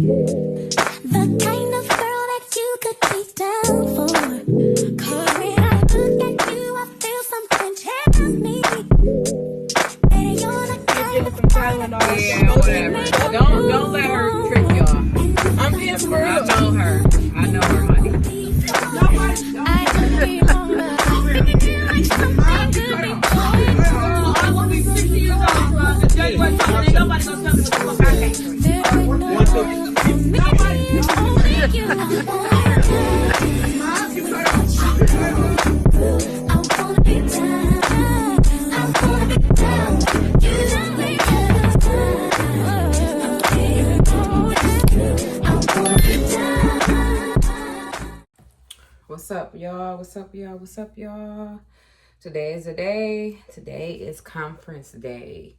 The kind of girl that you could be down for. 'Cause when I look at you, I feel something tells me that you're the kind of girl that Yeah, whatever. Don't let her trick y'all. I'm being for real. I know her, honey. I could be wrong, but I'm feeling like something could be going wrong. I want to be 60 years old, bro. The judge wasn't talking. Ain't nobody gonna tell me what the fuck I can't do. There ain't no one for me, it's only you I wanna be down. I wanna be down. You don't make it What's up, y'all? What's up, y'all? Today is the day. Today is conference day.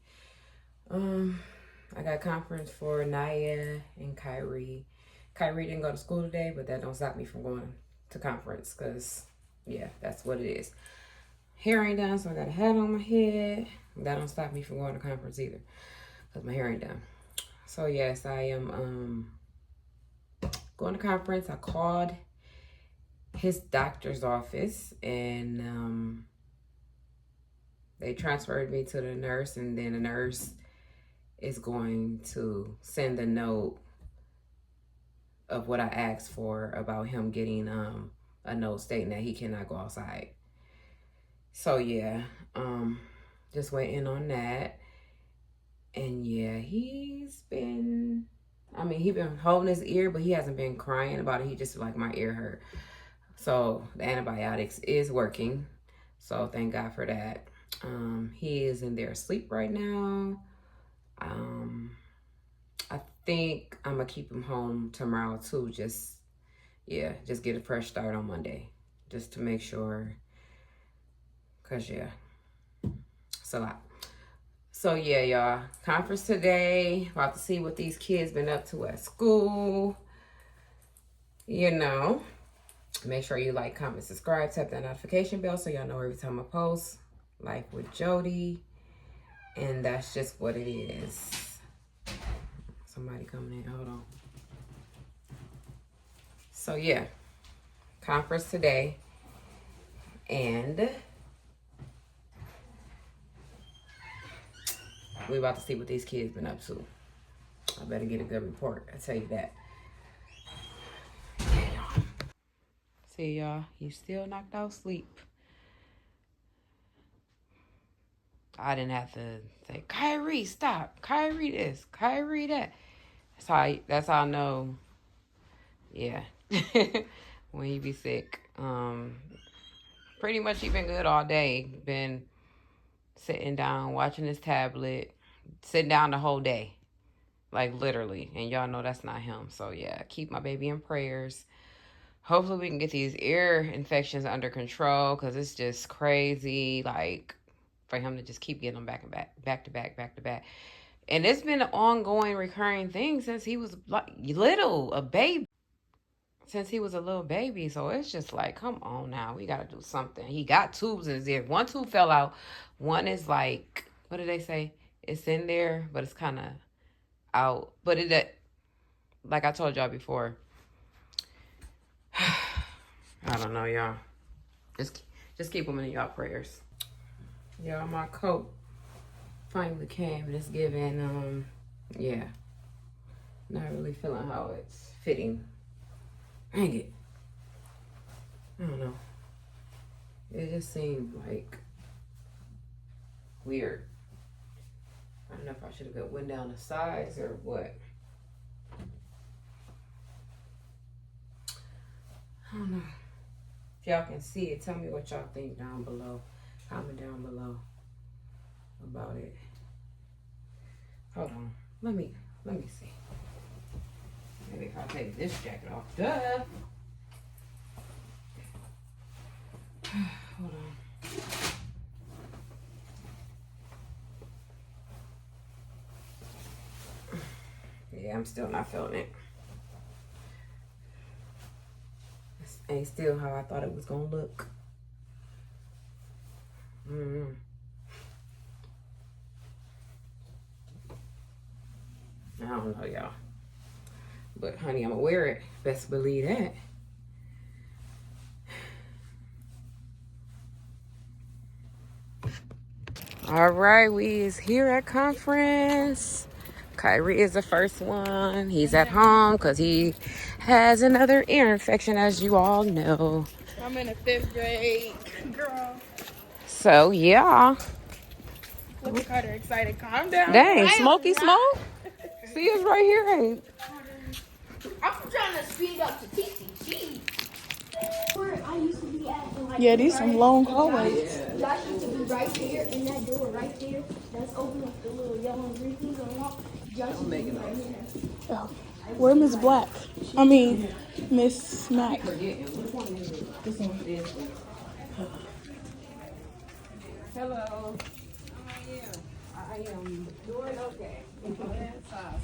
I got conference for Naya and Kyrie. Kyrie didn't go to school today, but that don't stop me from going to conference because, yeah, that's what it is. Hair ain't done, so I got a hat on my head. That don't stop me from going to conference either because my hair ain't done. So, yes, I am going to conference. I called his doctor's office and they transferred me to the nurse, and then the nurse is going to send a note of what I asked for about him getting a note stating that he cannot go outside. So yeah, just waiting on that. And yeah, he's been holding his ear, but he hasn't been crying about it. He just like, my ear hurt. So the antibiotics is working. So thank God for that. He is in there asleep right now. I think I'm gonna keep him home tomorrow too. Just get a fresh start on Monday, just to make sure. Cause yeah, it's a lot. So yeah, y'all, conference today. About to see what these kids been up to at school. You know, make sure you like, comment, subscribe, tap that notification bell so y'all know every time I post. Life with Jody, and that's just what it is. Somebody coming in, hold on. So yeah, conference today, and we about to see what these kids been up to. I better get a good report, I tell you that. See y'all, you still knocked out sleep. I didn't have to say, Kyrie, stop. Kyrie this, Kyrie that. That's how I know, yeah, when you be sick. Pretty much he been good all day. Been sitting down, watching his tablet, sitting down the whole day. Like literally. And y'all know that's not him. So yeah, keep my baby in prayers. Hopefully we can get these ear infections under control, because it's just crazy. Like, for him to just keep getting them back to back. And it's been an ongoing, recurring thing since he was like a baby. Since he was a little baby. So it's just like, come on now, we got to do something. He got tubes in his ear. One tube fell out. One is like, what did they say? It's in there, but it's kind of out. But like I told y'all before, I don't know, y'all. Just keep them in y'all prayers. Y'all, my coat finally came, and it's giving, yeah, not really feeling how it's fitting. Dang it. I don't know. It just seemed like weird. I don't know if I should have went down the sides or what. I don't know. If y'all can see it, tell me what y'all think down below. Comment down below about it. Hold on. Let me see. Maybe if I take this jacket off. Duh. Hold on. Yeah, I'm still not feeling it. This ain't still how I thought it was gonna look. I don't know, y'all. But honey, I'm gonna wear it. Best believe that. All right, we is here at conference. Kyrie is the first one. He's at home because he has another ear infection, as you all know. I'm in the 5th grade. Girl. So, yeah. Look at Carter excited. Calm down. Dang, I am Smokey not- Smoke? See us right here. Ain't I'm trying to speed up to TCG. Where I used to be at. Like, Yeah, these some long hallways. Josh used to be right there in that door right there. That's open with the little yellow and green things on top. Josh used to be right here. Oh. Where Miss Black? I mean, Miss Smack. Hello. How are you? I am doing okay. That's awesome.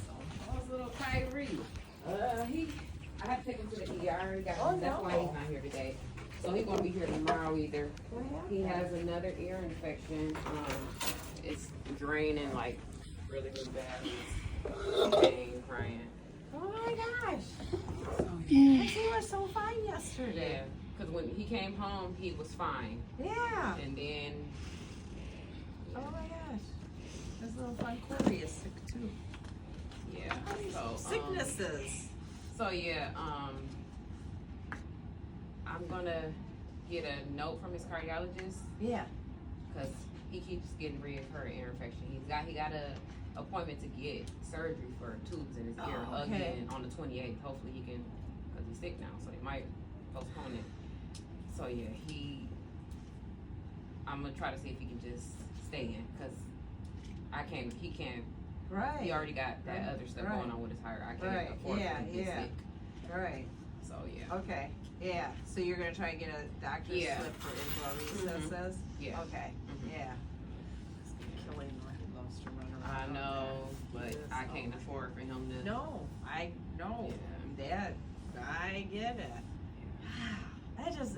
How's little Kyrie? I have to take him to the ER. That's why he's not here today. So he won't be here tomorrow either. He has another ear infection. It's draining like really bad. Pain, crying. Oh my gosh. You were so fine yesterday. Yeah, because when he came home, he was fine. Yeah. And then, Oh my gosh. This little fun Corey is sick too. yeah. So, Sicknesses. I'm gonna get a note from his cardiologist Yeah. because he keeps getting reoccurring ear infection. He got a appointment to get surgery for tubes in his ear Oh, okay. again on the 28th. Hopefully he can, because he's sick now, so they might postpone it. So yeah, I'm gonna try to see if he can just stay in because he can't. Right. He already got that Right, other stuff right. going on with his heart. I can't Right, afford yeah, for him to get yeah. sick. Right. So yeah. Okay. Yeah. So you're gonna try to get a doctor's Yeah. slip for indoor recesses? Yeah. Okay. Mhm. Yeah. It's killing when he loves to run I around. know, but Yes, I can't oh. afford for him to. No, I know. That I get it.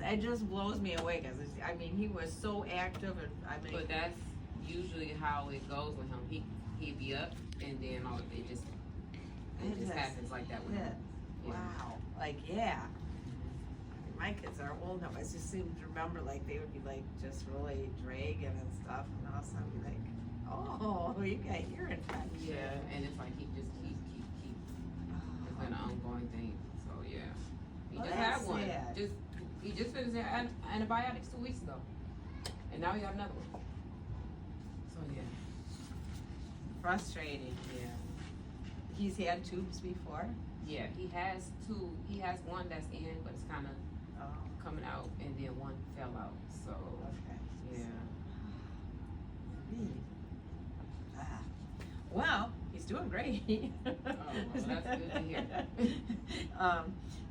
It just blows me away because I mean he was so active and I mean But that's usually how it goes with him. He'd be up and then it just happens like that with him. Yeah. wow, like yeah. My kids are old now. I just seem to remember like they would be like just really dragging and stuff, and all of a sudden I'd be like, oh, you got ear infection. Yeah, and it's like he just keep. It's been an ongoing thing. So yeah, he Well, just had that's one. sad. He just finished antibiotics 2 weeks ago, and now he got another one. So yeah, Frustrating. yeah, He's had tubes before. yeah. He has two. He has one that's in, but it's kind of Oh, coming out, and then one fell out. So okay. yeah. Ah. Well, he's doing great. Oh, well, that's good to hear.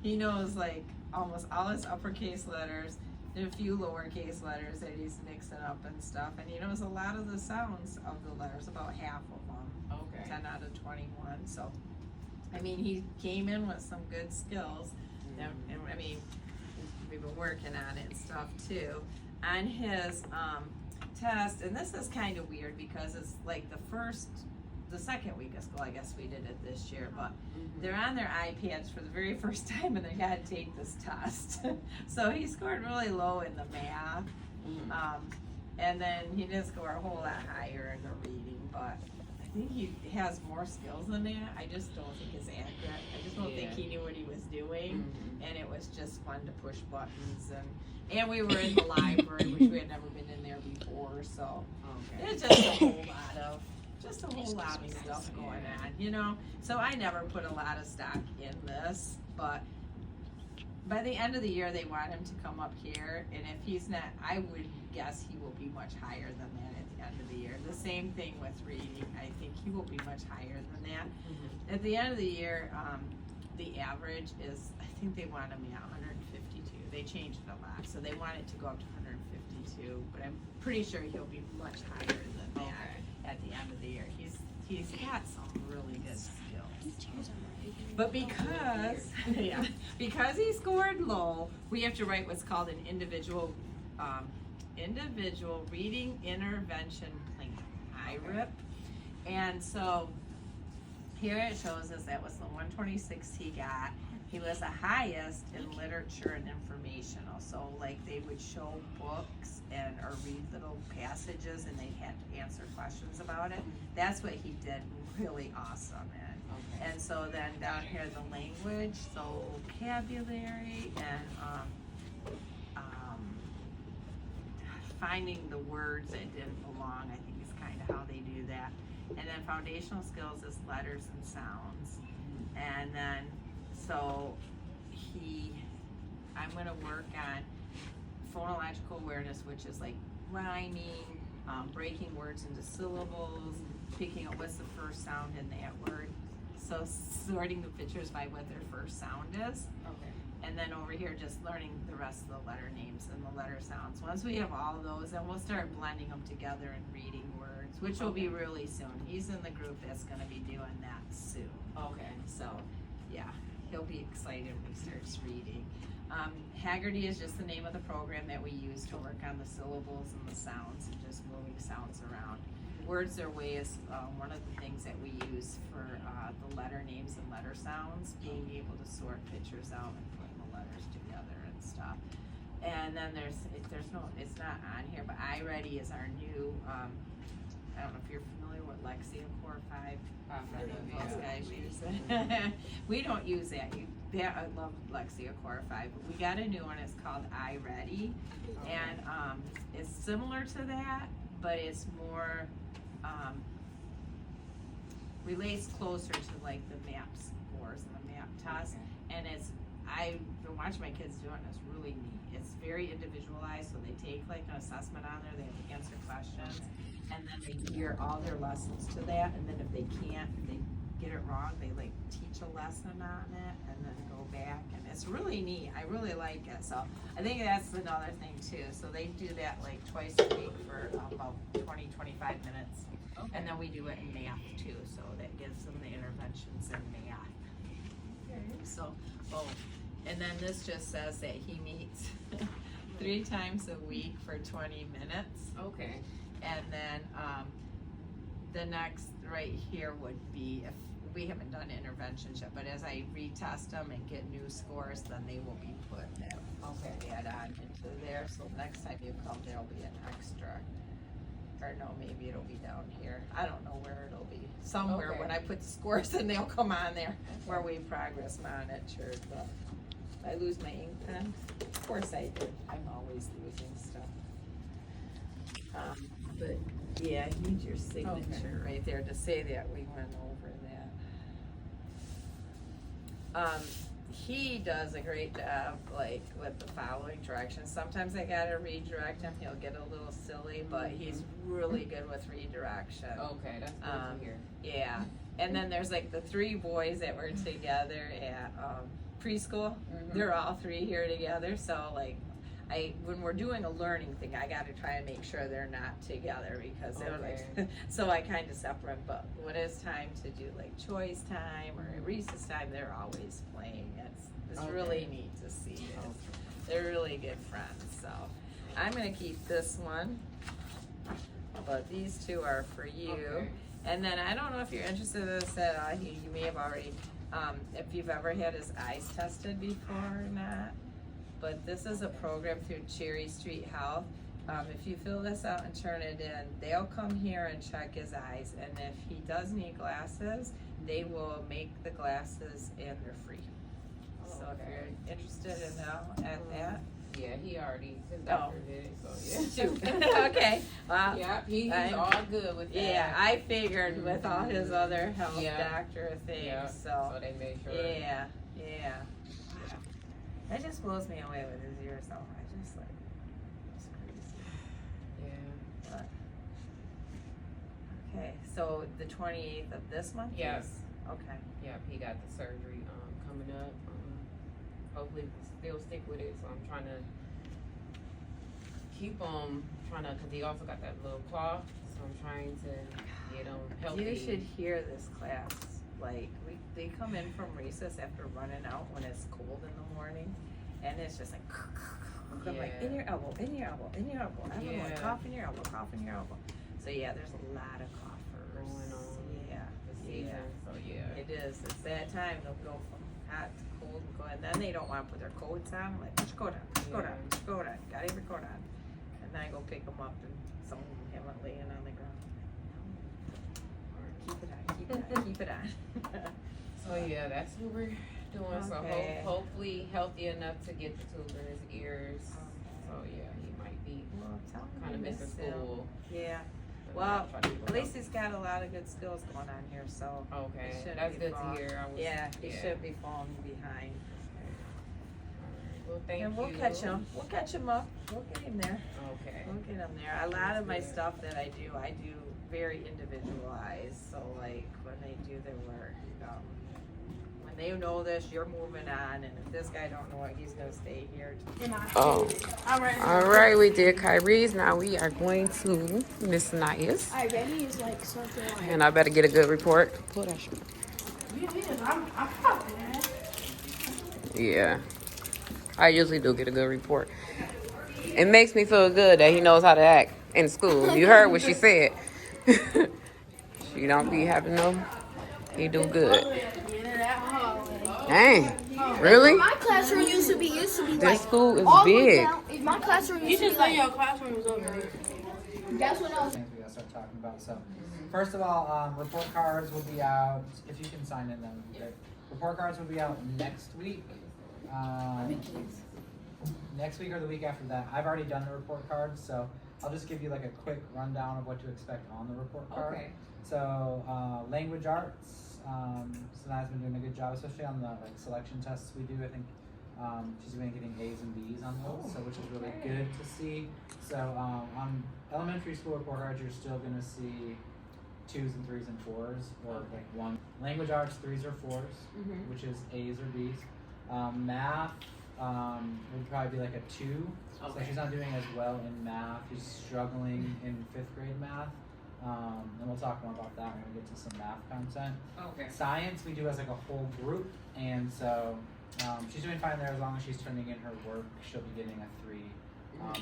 He knows like almost all his uppercase letters and a few lowercase letters that he's mixing up and stuff, and he knows a lot of the sounds of the letters, about half of them. Okay. 10 out of 21. So, I mean, he came in with some good skills, and I mean, we've been working on it and stuff too. On his test, and this is kind of weird because it's like the second week of school, I guess we did it this year, but they're on their iPads for the very first time and they had to take this test. So he scored really low in the math. And then he didn't score a whole lot higher in the reading, but I think he has more skills than that. I just don't think it's accurate. I just don't think he knew what he was doing, and it was just fun to push buttons. And we were in the library, which we had never been in there before, so it's just a whole lot of stuff going on, you know. So I never put a lot of stock in this, but by the end of the year, they want him to come up here, and if he's not, I would guess he will be much higher than that at the end of the year. The same thing with reading. I think he will be much higher than that. At the end of the year, the average is, I think they want him at 152. They changed it a lot, so they want it to go up to 152, but I'm pretty sure he'll be much higher than that at the end of the year. He's got some really good skills. But because he scored low, we have to write what's called an individual reading intervention plan, IRIP. And so here it shows us that was the 126 he got. He was the highest in literature and informational. So like they would show books and or read little passages and they had to answer questions about it. That's what he did really awesome in. And so then down here the language, so vocabulary and finding the words that didn't belong, I think is kind of how they do that. And then foundational skills is letters and sounds. And then, so I'm gonna work on phonological awareness, which is like rhyming, breaking words into syllables, picking out what's the first sound in that word. So sorting the pictures by what their first sound is. Okay. And then over here, just learning the rest of the letter names and the letter sounds. Once we have all those, then we'll start blending them together and reading words, which will be really soon. He's in the group that's gonna be doing that soon. Okay. So, yeah, he'll be excited when he starts reading. Haggerty is just the name of the program that we use to work on the syllables and the sounds and just moving sounds around. Words Their Way is one of the things that we use for the letter names and letter sounds, being able to sort pictures out and putting the letters together and stuff. And then it's not on here, but iReady is our new, I don't know if you're familiar with Lexia Core 5. Those guys use it. We don't use that. I love Lexia Core 5, but we got a new one. It's called iReady, and it's similar to that, but it's more relates closer to like the map scores and the map test. And I've been watching my kids do it, and it's really neat. It's very individualized, so they take like an assessment on there. They have to answer questions, and then they gear all their lessons to that. And then if they get it wrong, they like teach a lesson on it and then go back, and it's really neat. I really like it. So I think that's another thing too. So they do that like twice a week for about 20-25 minutes. Okay. And then we do it in math too, so that gives them the interventions in math. Okay. So, and then this just says that he meets 3 times a week for 20 minutes. Okay. And then the next right here would be, if we haven't done interventions yet, but as I retest them and get new scores, then they will be put that add on into there. So next time you come, there'll be an extra. Or no, maybe it'll be down here. I don't know where it'll be. Somewhere when I put the scores in, they'll come on there where we progress monitored. But I lose my ink pen. Of course I did. I'm always losing stuff. But yeah, I need your signature right there to say that we went over that. He does a great job, like with the following directions. Sometimes I gotta redirect him. He'll get a little silly, but he's really good with redirection. Okay, that's good to hear. Yeah, and then there's like the 3 boys that were together at preschool. They're all 3 here together. So like, when we're doing a learning thing, I got to try and make sure they're not together because they're like, so I kind of separate. But when it's time to do like choice time or recess time, they're always playing. It's really neat to see it. They're really good friends. So I'm gonna keep this one, but these 2 are for you. Okay. And then I don't know if you're interested in this at all. You may have already, if you've ever had his eyes tested before or not. But this is a program through Cherry Street Health. If you fill this out and turn it in, they'll come here and check his eyes. And if he does need glasses, they will make the glasses and they're free. So if you're interested in that. Yeah, he already, his doctor did it, so yeah. Shoot. Okay. Well, yeah, he's all good with that. Yeah, I figured with all his other health doctor things. Yeah. So they made sure. Yeah. That just blows me away with his ears though. I just like, it's crazy. Yeah. But, okay, so the 28th of this month? Yes. Okay. Yep, he got the surgery coming up. Hopefully still stick with it. So I'm trying to keep because he also got that little cloth. So I'm trying to get him healthy. You should hear this class. Like, they come in from recess after running out when it's cold in the morning, and it's just like, I'm like, in your elbow, in your elbow, in your elbow. Everyone, cough in your elbow, cough in your elbow. So yeah, there's a lot of coughers going on. Yeah. The season. So yeah. because it's that time, they'll go from hot to cold and go, and then they don't wanna put their coats on, I'm like, put your coat on, put your coat on, put your coat on, gotta have your coat on. And then I go pick them up and some of them have it laying on the ground. No. Keep it on, keep it on, keep it on. So yeah, that's what we're doing. So Okay. hopefully healthy enough to get the tube in his ears. So yeah, he might be Well, tell him kind of you missing miss him. school. Yeah, But well, I'll try to keep him at least healthy. he's got a lot of good skills going on here, so. Okay, he shouldn't that's be good falling- to hear. I was, Yeah, he should be falling behind. Well, thank And you. we'll catch him, we'll catch him up, we'll get him there. Okay. We'll get them there. A lot of my stuff that I do very individualized. So like when they do their work, when they know this, you're moving on, and if this guy don't know it, he's gonna stay here. Oh, all right. We did Kyrie's. Now we are going to Miss Naya's, Alright, Benny is like something like. and I better get a good report. Pull that shit. I'm confident. Yeah, I usually do get a good report. It makes me feel good that he knows how to act in school. You heard what she said. She don't be having no. He do good. Dang, really? My classroom used to be This like school is all the way big. down. My classroom used to be like. Your classroom was over there. That's what I was. Things we gotta start talking about. So, first of all, report cards will be out. If you can sign in them, great. Report cards will be out next week. Next week or the week after that. I've already done the report cards, so I'll just give you like a quick rundown of what to expect on the report card. Okay. So, language arts. Sanaya's been doing a good job, especially on the like selection tests we do. I think she's been getting A's and B's on those, so which is really good to see. So on elementary school report cards, you're still gonna see 2s and 3s and 4s, or like one. Language arts, 3s or 4s, which is A's or B's. Math would probably be like a 2. So she's not doing as well in math. She's struggling in 5th grade math. And we'll talk more about that when we get to some math content. Okay. Science we do as like a whole group, and so she's doing fine there as long as she's turning in her work. She'll be getting a 3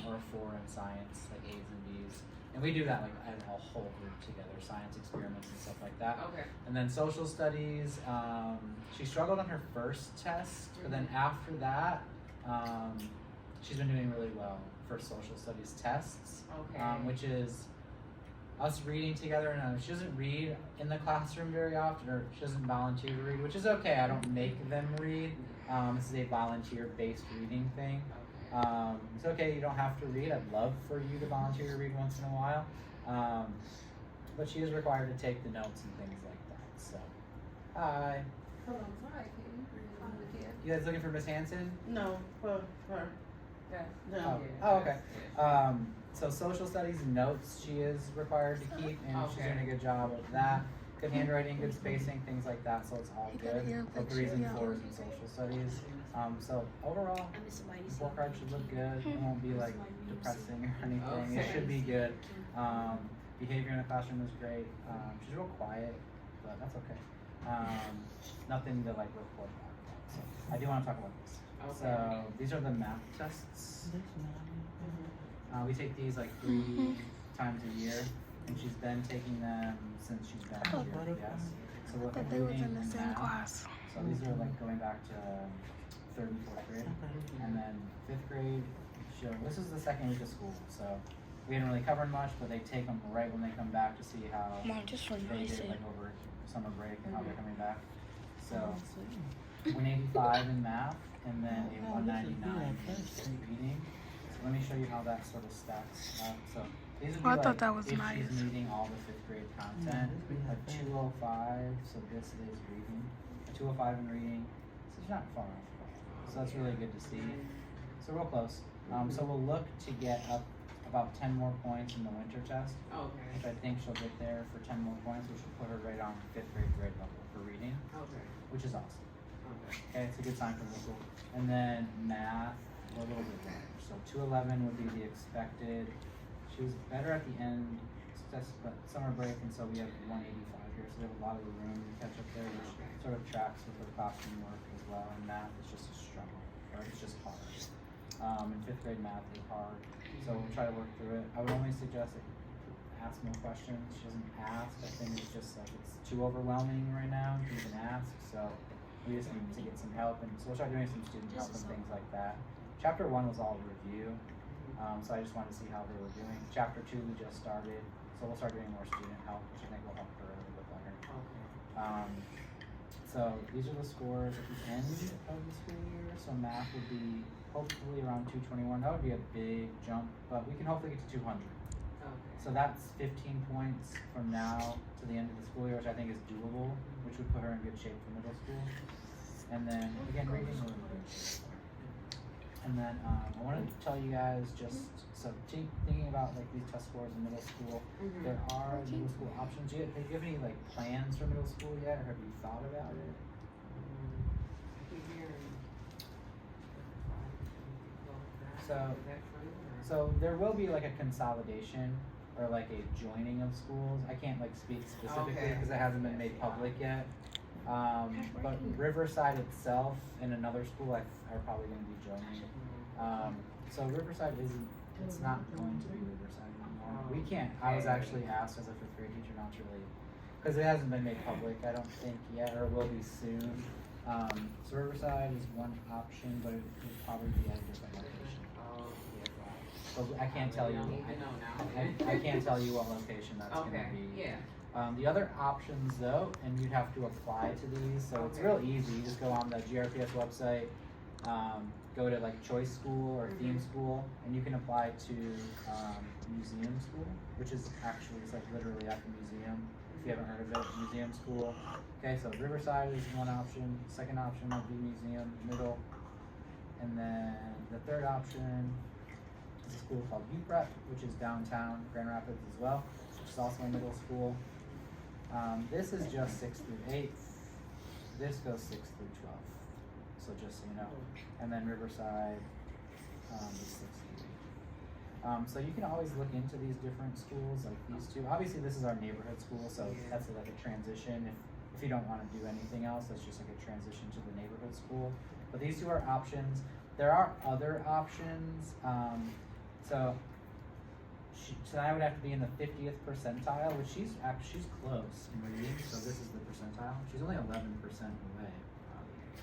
or a 4 in science, like A's and B's. And we do that like as a whole group together, science experiments and stuff like that. Okay. And then social studies, she struggled on her first test, but then after that, she's been doing really well for social studies tests, Okay. which is us reading together. And she doesn't read in the classroom very often, or she doesn't volunteer to read, which is okay. I don't make them read. This is a volunteer-based reading thing. It's okay, you don't have to read. I'd love for you to volunteer to read once in a while. But she is required to take the notes and things like that. So, hi. You guys looking for Miss Hanson? No, for her. Oh, okay. So social studies notes she is required to keep, and she's doing a good job of that. Good handwriting, good spacing, things like that. So it's all good. So 3s and 4s in social studies. So overall, report card should look good. It won't be like depressing or anything. It should be good. Behavior in the classroom is great. She's real quiet, but that's okay. Nothing to like report back. So I do want to talk about this. So these are the math tests. We take these like 3 times a year, and she's been taking them since she's been here. Yes. So we're reading and math. So these are like going back to 3rd and 4th grade, and then 5th grade. This is the second week of school, so we didn't really cover much, but they take them right when they come back to see how they did like over summer break and how they're coming back. So 185 in math, and then a 199 in reading. So let me show you how that sort of stacks up. So these would be like if she's meeting all the 5th grade content. A 205, so this is reading. A 205 in reading, so she's not far off. So that's really good to see. So real close. So we'll look to get up about 10 more points in the winter test, which I think she'll get there for 10 more points, which will put her right on 5th grade level for reading, which is awesome. Okay, it's a good sign for the school. And then math, we're a little bit better. So 211 would be the expected. She was better at the end, but summer break, and so we have 185 here. So we have a lot of room to catch up there, which sort of tracks with her classroom work as well. And math is just a struggle, or it's just hard. And 5th grade math is hard, so we'll try to work through it. I would only suggest that ask more questions. She doesn't ask. I think it's just like it's too overwhelming right now to even ask. So we just need to get some help, and so we'll start doing some student help and things like that. Chapter 1 was all review, so I just wanted to see how they were doing. Chapter 2 we just started, so we'll start doing more student help, which I think will help her a little bit better. So these are the scores at the end of the school year. So math would be hopefully around 221. That would be a big jump, but we can hopefully get to 200. So that's 15 points from now to the end of the school year, which I think is doable, which would put her in good shape for middle school. And then again, reading. And then I wanted to tell you guys just so thinking about like these test scores in middle school. There are middle school options. Do you have any like plans for middle school yet, or have you thought about it? So there will be like a consolidation or like a joining of schools. I can't like speak specifically because it hasn't been made public yet. But Riverside itself and another school are probably going to be joining. So Riverside it's not going to be Riverside anymore. We can't, I was actually asked as a 5th grade teacher not to really, because it hasn't been made public, I don't think yet, or will be soon. So Riverside is one option, but it would probably be at a different location. So I can't tell you, I can't tell you what location that's going to be. The other options though, and you'd have to apply to these, so it's real easy. You just go on the GRPS website, go to like choice school or theme school, and you can apply to museum school, which is actually, it's like literally at the museum. If you haven't heard of it, museum school. Okay, so Riverside is one option. Second option would be museum, middle. And then the third option is a school called UPrep, which is downtown Grand Rapids as well, which is also a middle school. This is just 6th through 8th. This goes 6th through 12th. So just so you know. And then Riverside is 6th through 8th. So you can always look into these different schools, like these two. Obviously this is our neighborhood school, so that's like a transition. If you don't want to do anything else, that's just like a transition to the neighborhood school. But these two are options. There are other options. So I would have to be in the 50th percentile, which she's close in reading, so this is the percentile. She's only 11% away.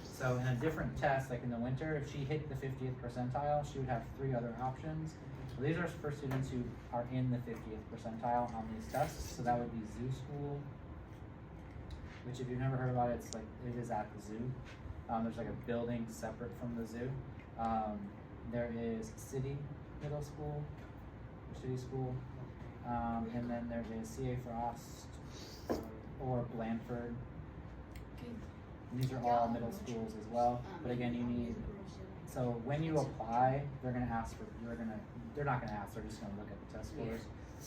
So in a different test, like in the winter, if she hit the 50th percentile, she would have 3 other options. So these are for students who are in the 50th percentile on these tests. So that would be zoo school, which if you've never heard about it, it's like, it is at the zoo. There's like a building separate from the zoo. There is city middle school, city school, and then there is C.A. Frost or Blandford. And these are all middle schools as well. But again, you need, so when you apply, they're not gonna ask, they're just gonna look at the test scores.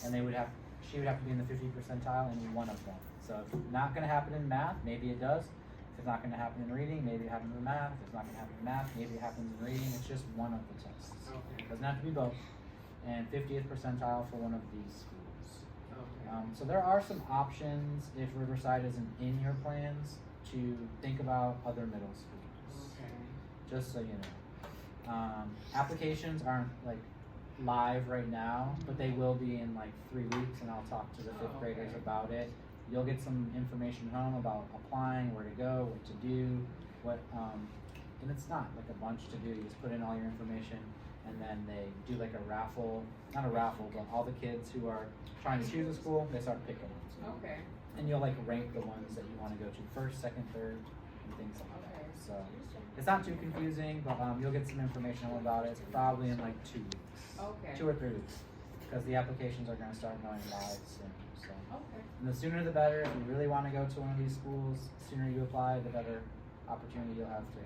And she would have to be in the 50th percentile in one of them. So if it's not gonna happen in math, maybe it does. If it's not gonna happen in reading, maybe it happens in math. If it's not gonna happen in math, maybe it happens in reading. It's just one of the tests. It doesn't have to be both. And 50th percentile for one of these schools. So there are some options if Riverside isn't in your plans to think about other middle schools. Just so you know. Applications aren't like live right now, but they will be in like 3 weeks, and I'll talk to the 5th graders about it. You'll get some information home about applying, where to go, what to do, and it's not like a bunch to do. You just put in all your information, and then they do like a raffle, not a raffle, but all the kids who are trying to choose a school, they start picking one. And you'll like rank the ones that you want to go to first, second, third, and things like that. So it's not too confusing, but you'll get some information about it. It's probably in like 2 weeks, 2 or 3 weeks, because the applications are going to start going live soon. So. And the sooner the better. If you really want to go to one of these schools, the sooner you apply, the better opportunity you'll have to